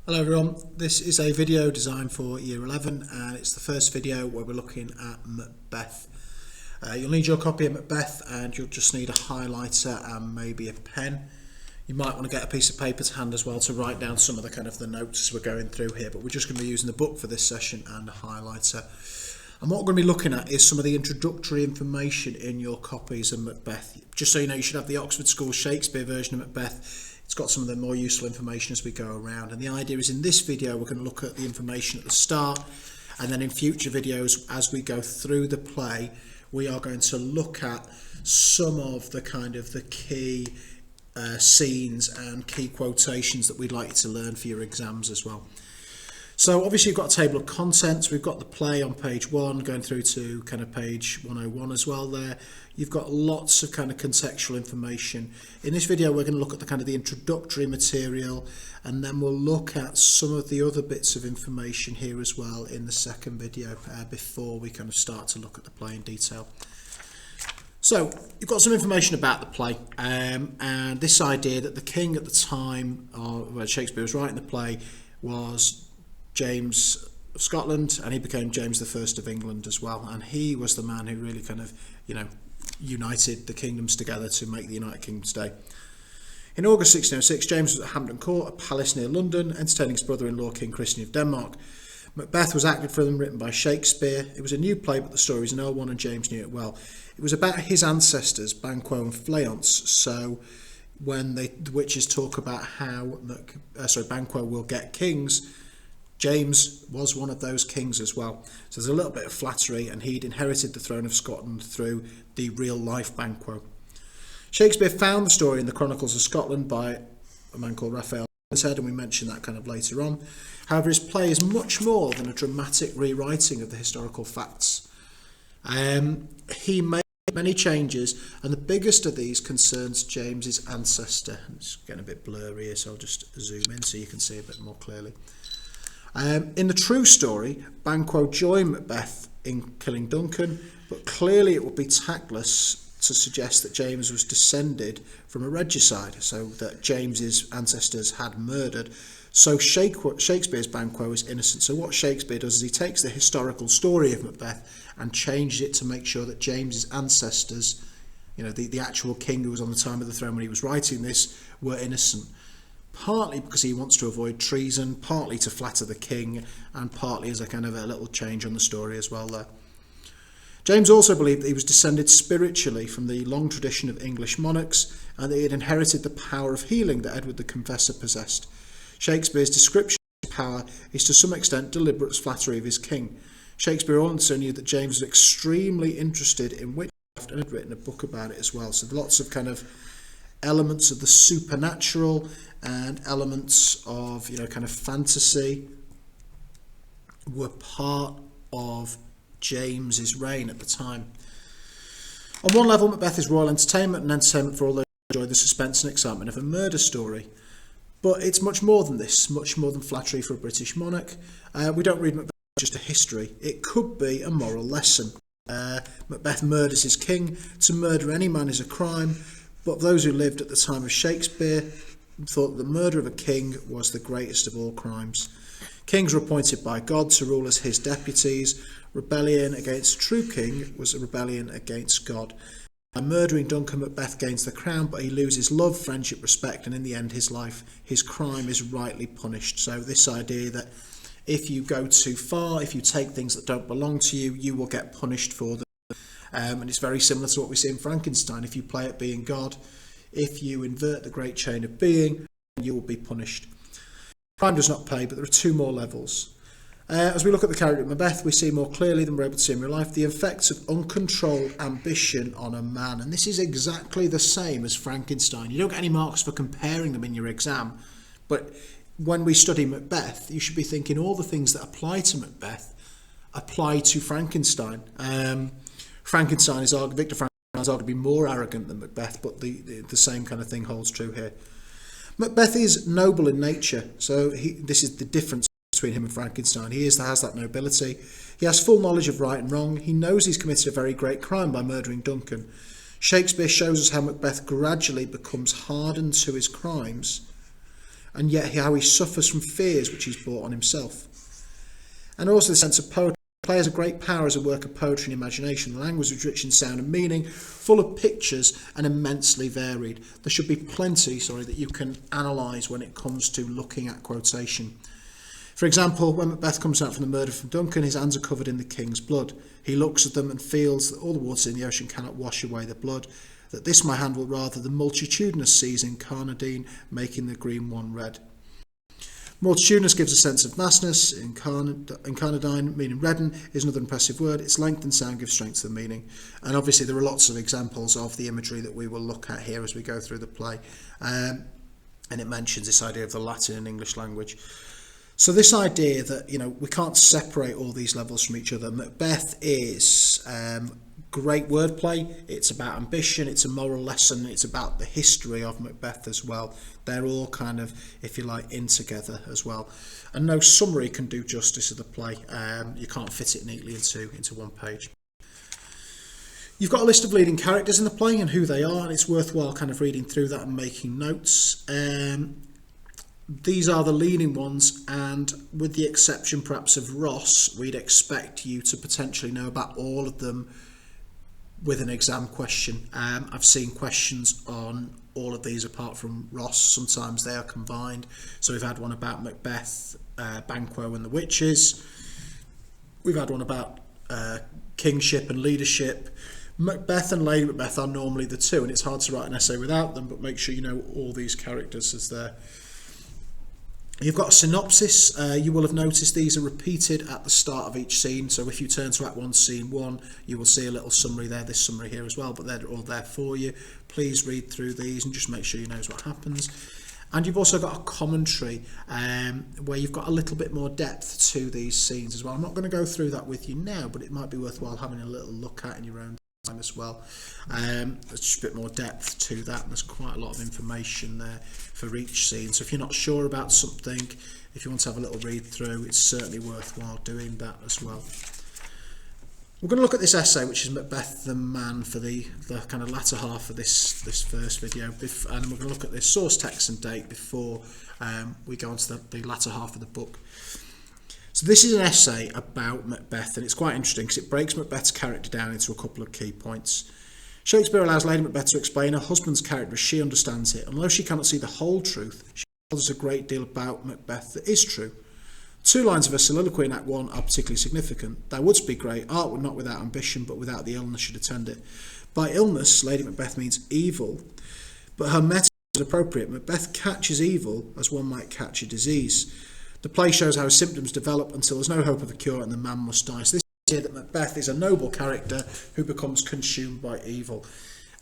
Hello everyone, this is a video designed for Year 11 and it's the first video where we're looking at Macbeth. You'll need your copy of Macbeth and you'll just need a highlighter and maybe a pen. You might want to get a piece of paper to hand as well to write down some of the notes as we're going through here, but we're just going to be using the book for this session and a highlighter. And what we're going to be looking at is some of the introductory information in your copies of Macbeth. Just so you know, you should have the Oxford School Shakespeare version of Macbeth. It's got some of the more useful information as we go around. And the idea is in this video, we're going to look at the information at the start. And then in future videos, as we go through the play, we are going to look at some of the key scenes and key quotations that we'd like you to learn for your exams as well. So obviously you've got a table of contents. We've got the play on page 1 going through to page 101 as well there. You've got lots of contextual information. In this video we're going to look at the introductory material, and then we'll look at some of the other bits of information here as well in the second video before we start to look at the play in detail. So you've got some information about the play and this idea that the king at the time when Shakespeare was writing the play was James of Scotland, and he became James I of England as well, and he was the man who really united the kingdoms together to make the United Kingdom stay. In August 1606, James was at Hampton Court, a palace near London, entertaining his brother-in-law King Christian of Denmark. Macbeth was acted for them, written by Shakespeare. It was a new play, but the story was an old one, and James knew it well. It was about his ancestors, Banquo and Fleance. So when the witches talk about how Banquo will get kings, James was one of those kings as well. So there's a little bit of flattery, and he'd inherited the throne of Scotland through the real-life Banquo. Shakespeare found the story in the Chronicles of Scotland by a man called Raphael, and we mention that later on. However, his play is much more than a dramatic rewriting of the historical facts. He made many changes, and the biggest of these concerns James's ancestor. It's getting a bit blurry here, so I'll just zoom in so you can see a bit more clearly. In the true story, Banquo joined Macbeth in killing Duncan, but clearly it would be tactless to suggest that James was descended from a regicide, so that James's ancestors had murdered. So Shakespeare's Banquo is innocent. So what Shakespeare does is he takes the historical story of Macbeth and changes it to make sure that James's ancestors, the actual king who was on the time of the throne when he was writing this, were innocent. Partly because he wants to avoid treason, partly to flatter the king, and partly as a little change on the story as well there. James also believed that he was descended spiritually from the long tradition of English monarchs, and that he had inherited the power of healing that Edward the Confessor possessed. Shakespeare's description of his power is to some extent deliberate flattery of his king. Shakespeare also knew that James was extremely interested in witchcraft and had written a book about it as well. So lots of elements of the supernatural and elements of fantasy were part of James's reign at the time. On one level, Macbeth is royal entertainment, and entertainment for all those who enjoy the suspense and excitement of a murder story. But it's much more than this, much more than flattery for a British monarch. We don't read Macbeth as just a history. It could be a moral lesson. Macbeth murders his king. To murder any man is a crime, but those who lived at the time of Shakespeare thought that the murder of a king was the greatest of all crimes. Kings were appointed by God to rule as his deputies. Rebellion against a true king was a rebellion against God. By murdering Duncan, Macbeth gains the crown, but he loses love, friendship, respect, and in the end his life, his crime is rightly punished. So this idea that if you go too far, if you take things that don't belong to you, you will get punished for them. And it's very similar to what we see in Frankenstein. If you play at being God, if you invert the great chain of being, you will be punished. Crime does not pay, but there are two more levels. As we look at the character of Macbeth, we see more clearly than we're able to see in real life the effects of uncontrolled ambition on a man. And this is exactly the same as Frankenstein. You don't get any marks for comparing them in your exam, but when we study Macbeth, you should be thinking all the things that apply to Macbeth apply to Frankenstein. Victor Frankenstein is arguably more arrogant than Macbeth, but the same thing holds true here. Macbeth is noble in nature, so this is the difference between him and Frankenstein. He has that nobility. He has full knowledge of right and wrong. He knows he's committed a very great crime by murdering Duncan. Shakespeare shows us how Macbeth gradually becomes hardened to his crimes and yet how he suffers from fears which he's brought on himself. And also the sense of poetry. Play has a great power as a work of poetry and imagination. The language is rich in sound and meaning, full of pictures and immensely varied. There should be plenty, that you can analyse when it comes to looking at quotation. For example, when Macbeth comes out from the murder from Duncan, his hands are covered in the king's blood. He looks at them and feels that all the waters in the ocean cannot wash away the blood, that this my hand will rather the multitudinous seas in Carnadine, making the green one red. Multitudinous gives a sense of vastness. Incarnadine, meaning redden, is another impressive word. Its length and sound give strength to the meaning. And obviously there are lots of examples of the imagery that we will look at here as we go through the play. And it mentions this idea of the Latin and English language. So this idea that, we can't separate all these levels from each other. Macbeth is great wordplay. It's about ambition. It's a moral lesson. It's about the history of Macbeth as well. They're all kind of, if you like, in together as well. And no summary can do justice to the play. You can't fit it neatly into one page. You've got a list of leading characters in the play and who they are, and it's worthwhile kind of reading through that and making notes. These are the leading ones, and with the exception perhaps of Ross, we'd expect you to potentially know about all of them with an exam question. I've seen questions on all of these apart from Ross. Sometimes they are combined. So we've had one about Macbeth, Banquo and the Witches. We've had one about kingship and leadership. Macbeth and Lady Macbeth are normally the two, and it's hard to write an essay without them, but make sure you know all these characters as they're. You've got a synopsis. You will have noticed these are repeated at the start of each scene. So if you turn to Act 1, Scene 1, you will see a little summary there, this summary here as well, but they're all there for you. Please read through these and just make sure you know what happens. And you've also got a commentary where you've got a little bit more depth to these scenes as well. I'm not going to go through that with you now, but it might be worthwhile having a little look at in your own time as well. There's just a bit more depth to that, and there's quite a lot of information there for each scene. So if you're not sure about something, if you want to have a little read through, it's certainly worthwhile doing that as well. We're going to look at this essay, which is Macbeth the Man, for the kind of latter half of this first video, and we're going to look at the source text and date before we go on to the latter half of the book. So this is an essay about Macbeth, and it's quite interesting because it breaks Macbeth's character down into a couple of key points. Shakespeare allows Lady Macbeth to explain her husband's character as she understands it, and although she cannot see the whole truth, she tells us a great deal about Macbeth that is true. 2 lines of her soliloquy in Act 1 are particularly significant. Thou wouldst be great, art would not without ambition, but without the illness should attend it. By illness, Lady Macbeth means evil, but her metaphor is appropriate. Macbeth catches evil as one might catch a disease. The play shows how his symptoms develop until there's no hope of a cure and the man must die. So this idea that Macbeth is a noble character who becomes consumed by evil.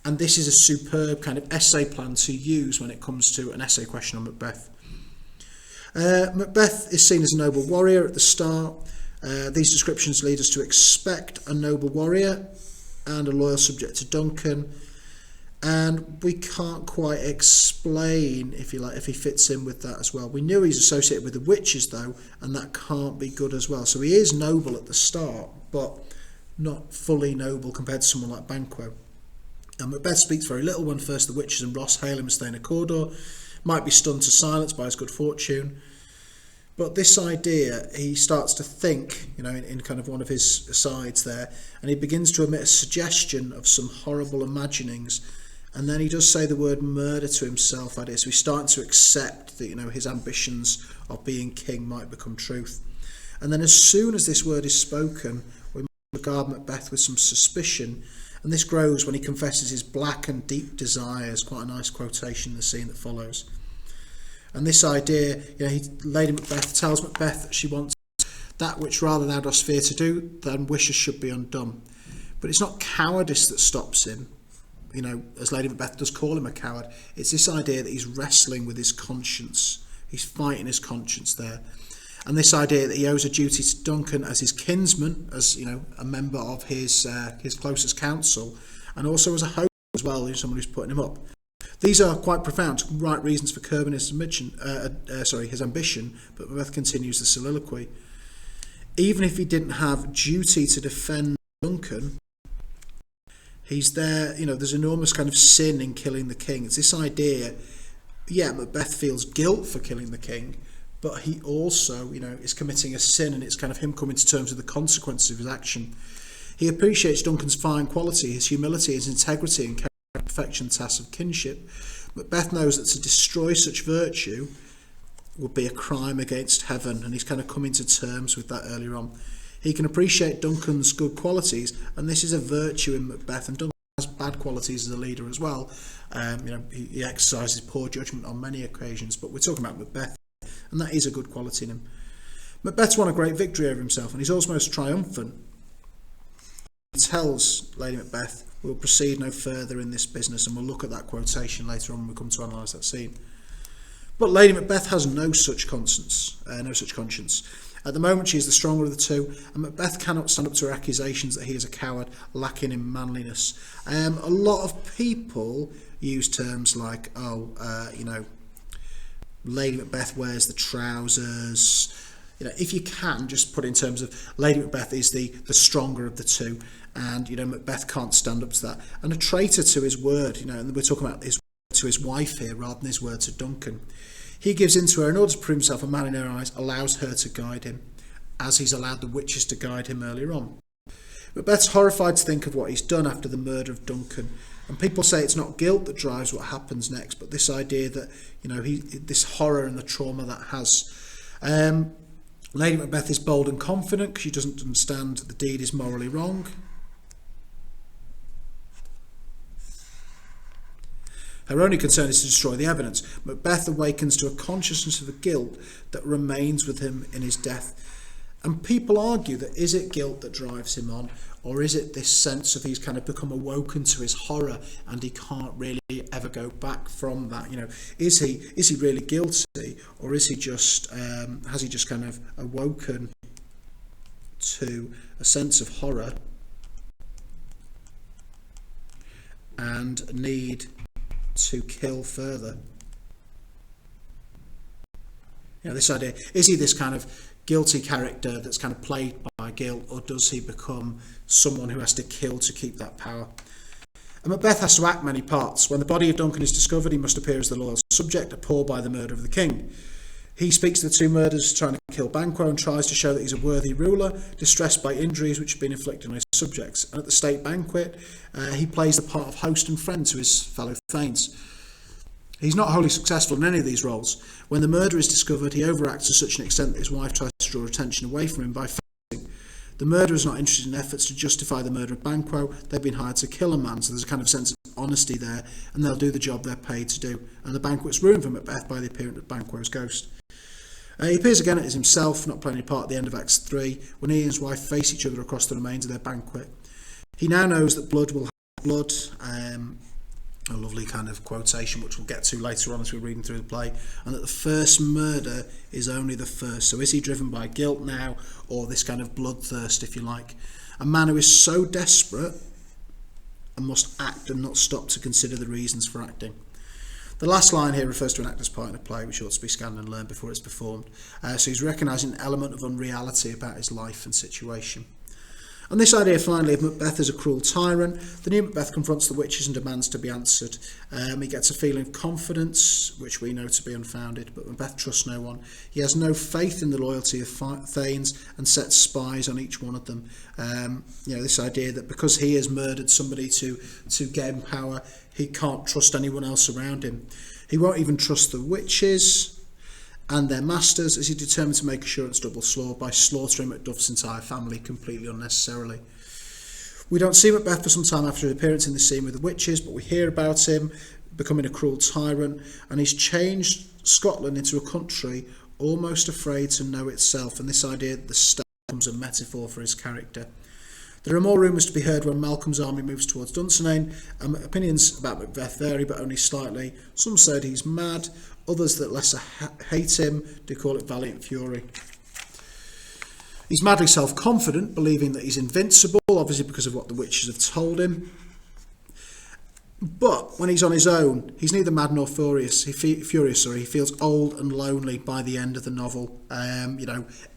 And this is a superb kind of essay plan to use when it comes to an essay question on Macbeth. Macbeth is seen as a noble warrior at the start. These descriptions lead us to expect a noble warrior and a loyal subject to Duncan. And we can't quite explain, if you like, if he fits in with that as well. We knew he's associated with the witches, though, and that can't be good as well. So he is noble at the start, but not fully noble compared to someone like Banquo. And Macbeth speaks very little when first the witches and Ross hail him as staying a corridor, might be stunned to silence by his good fortune. But this idea, he starts to think, in kind of one of his asides there, and he begins to emit a suggestion of some horrible imaginings. And then he does say the word murder to himself, that is. So he's starting to accept that, his ambitions of being king might become truth. And then as soon as this word is spoken, we regard Macbeth with some suspicion. And this grows when he confesses his black and deep desires. Quite a nice quotation in the scene that follows. And this idea, Lady Macbeth tells Macbeth that she wants that which rather thou dost fear to do, than wishes should be undone. But it's not cowardice that stops him. As Lady Macbeth does call him a coward, it's this idea that he's wrestling with his conscience. He's fighting his conscience there. And this idea that he owes a duty to Duncan as his kinsman, as a member of his closest council, and also as a host as well, someone who's putting him up. These are quite profound, right reasons for curbing his ambition, but Macbeth continues the soliloquy. Even if he didn't have duty to defend Duncan, he's there, there's enormous kind of sin in killing the king. It's this idea, yeah, Macbeth feels guilt for killing the king, but he also, is committing a sin, and it's kind of him coming to terms with the consequences of his action. He appreciates Duncan's fine quality, his humility, his integrity, and perfection task of kinship. Macbeth knows that to destroy such virtue would be a crime against heaven, and he's kind of coming to terms with that earlier on. He can appreciate Duncan's good qualities, and this is a virtue in Macbeth, and Duncan has bad qualities as a leader as well. He exercises poor judgment on many occasions, but we're talking about Macbeth, and that is a good quality in him. Macbeth's won a great victory over himself, and he's almost triumphant. He tells Lady Macbeth, "We'll proceed no further in this business," and we'll look at that quotation later on when we come to analyse that scene. But Lady Macbeth has no such conscience. At the moment, she is the stronger of the two, and Macbeth cannot stand up to her accusations that he is a coward, lacking in manliness. A lot of people use terms like, Lady Macbeth wears the trousers. If you can, just put it in terms of Lady Macbeth is the stronger of the two, and Macbeth can't stand up to that. And a traitor to his word, and we're talking about his word to his wife here rather than his word to Duncan. He gives in to her in order to prove himself a man in her eyes, allows her to guide him, as he's allowed the witches to guide him earlier on. Macbeth's horrified to think of what he's done after the murder of Duncan, and people say it's not guilt that drives what happens next, but this idea that this horror and the trauma that has. Lady Macbeth is bold and confident because she doesn't understand the deed is morally wrong. Her only concern is to destroy the evidence. Macbeth awakens to a consciousness of the guilt that remains with him in his death. And people argue that is it guilt that drives him on, or is it this sense of he's kind of become awoken to his horror and he can't really ever go back from that? Is he really guilty, or is he just has he just kind of awoken to a sense of horror and need to kill further? This idea, is he this kind of guilty character that's kind of plagued by guilt, or does he become someone who has to kill to keep that power? And Macbeth has to act many parts. When the body of Duncan is discovered, he must appear as the loyal subject, appalled by the murder of the king. He speaks to the two murderers trying to kill Banquo and tries to show that he's a worthy ruler, distressed by injuries which have been inflicted on his subjects. And at the state banquet, he plays the part of host and friend to his fellow thanes. He's not wholly successful in any of these roles. When the murder is discovered, he overacts to such an extent that his wife tries to draw attention away from him by fasting. The murderer is not interested in efforts to justify the murder of Banquo. They've been hired to kill a man, so there's a kind of sense of honesty there, and they'll do the job they're paid to do. And the banquet's ruined for Macbeth by the appearance of Banquo's ghost. He appears again as himself, not playing any part at the end of Act 3, when he and his wife face each other across the remains of their banquet. He now knows that blood will have blood, a lovely kind of quotation which we'll get to later on as we're reading through the play, and that the first murder is only the first. So is he driven by guilt now, or this kind of bloodthirst, if you like? A man who is so desperate and must act and not stop to consider the reasons for acting. The last line here refers to an actor's part in a play which ought to be scanned and learned before it's performed. So he's recognising an element of unreality about his life and situation. And this idea, finally, of Macbeth as a cruel tyrant, the new Macbeth confronts the witches and demands to be answered. He gets a feeling of confidence, which we know to be unfounded, but Macbeth trusts no one. He has no faith in the loyalty of thanes and sets spies on each one of them. This idea that because he has murdered somebody to gain power, he can't trust anyone else around him. He won't even trust the witches and their masters, as he determined to make assurance double slaw by slaughtering Macduff's entire family completely unnecessarily. We don't see Macbeth for some time after his appearance in the scene with the witches, but we hear about him becoming a cruel tyrant, and he's changed Scotland into a country almost afraid to know itself, and this idea that the state becomes a metaphor for his character. There are more rumours to be heard when Malcolm's army moves towards Dunsinane, and opinions about Macbeth vary, but only slightly. Some said he's mad, others that lesser hate him do call it valiant fury. He's madly self-confident, believing that he's invincible, obviously because of what the witches have told him. But when he's on his own, he's neither mad nor furious. He feels old and lonely by the end of the novel.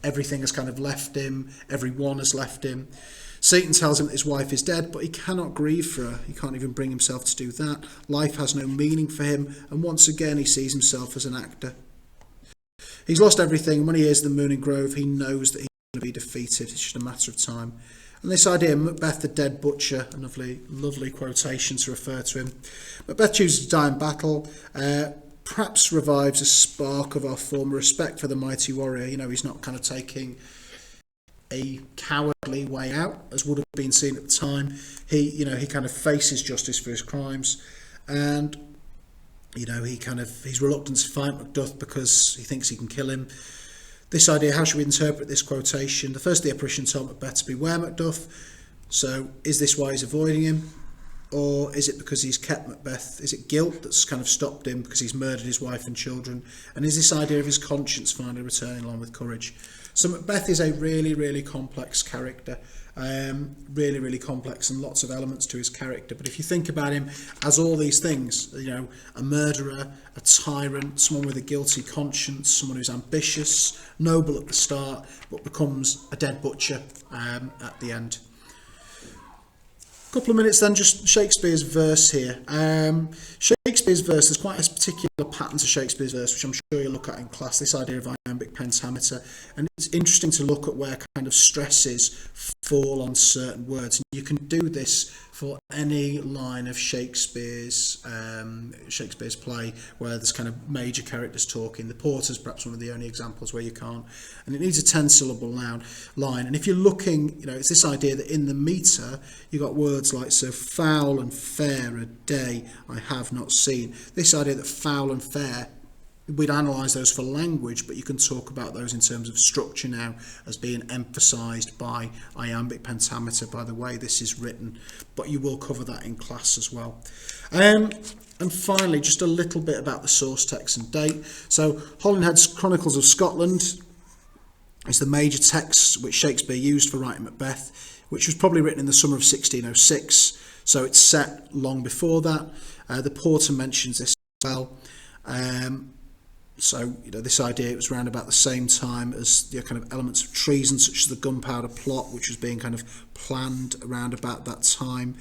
Everything has kind of left him. Everyone has left him. Satan tells him that his wife is dead, but he cannot grieve for her. He can't even bring himself to do that. Life has no meaning for him, and once again he sees himself as an actor. He's lost everything, and when he hears the Mooning Grove, he knows that he's going to be defeated. It's just a matter of time. And this idea, Macbeth the dead butcher, a lovely quotation to refer to him. Macbeth chooses to die in battle, perhaps revives a spark of our former respect for the mighty warrior. You know, he's not kind of taking a cowardly way out, as would have been seen at the time. He kind of faces justice for his crimes, and he's reluctant to fight Macduff because he thinks he can kill him. This idea, how should we interpret this quotation? The first of the apparition told Macbeth to beware Macduff. So is this why he's avoiding him? Or is it because he's kept Macbeth? Is it guilt that's kind of stopped him because he's murdered his wife and children? And is this idea of his conscience finally returning along with courage? So Macbeth is a really complex character. Really complex, and lots of elements to his character. But if you think about him as all these things, a murderer, a tyrant, someone with a guilty conscience, someone who's ambitious, noble at the start, but becomes a dead butcher at the end. Couple of minutes then, just Shakespeare's Verse here. Shakespeare's Verse, there's quite a particular pattern to Shakespeare's Verse, which I'm sure you'll look at in class, this idea of iambic pentameter. And it's interesting to look at where kind of stresses fall on certain words. And you can do this for any line of Shakespeare's play where there's kind of major characters talking. The Porter's perhaps one of the only examples where you can't. And it needs a 10-syllable line. And if you're looking, it's this idea that in the meter, you've got words like, so foul and fair a day I have not seen. This idea that foul and fair, we'd analyse those for language, but you can talk about those in terms of structure now as being emphasised by iambic pentameter, by the way this is written, but you will cover that in class as well. And finally, just a little bit about the source text and date. So Holinhead's Chronicles of Scotland is the major text which Shakespeare used for writing Macbeth, which was probably written in the summer of 1606, so it's set long before that. The Porter mentions this as well. So, this idea, it was around about the same time as the kind of elements of treason, such as the gunpowder plot, which was being kind of planned around about that time.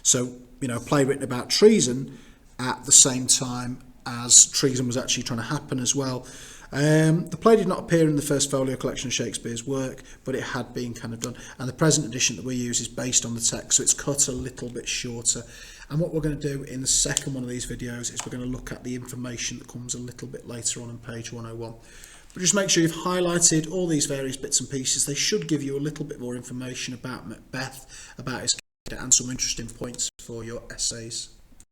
So, a play written about treason at the same time as treason was actually trying to happen as well. The play did not appear in the first folio collection of Shakespeare's work, but it had been kind of done. And the present edition that we use is based on the text, so it's cut a little bit shorter. And what we're going to do in the second one of these videos is we're going to look at the information that comes a little bit later on page 101. But just make sure you've highlighted all these various bits and pieces. They should give you a little bit more information about Macbeth, about his character, and some interesting points for your essays.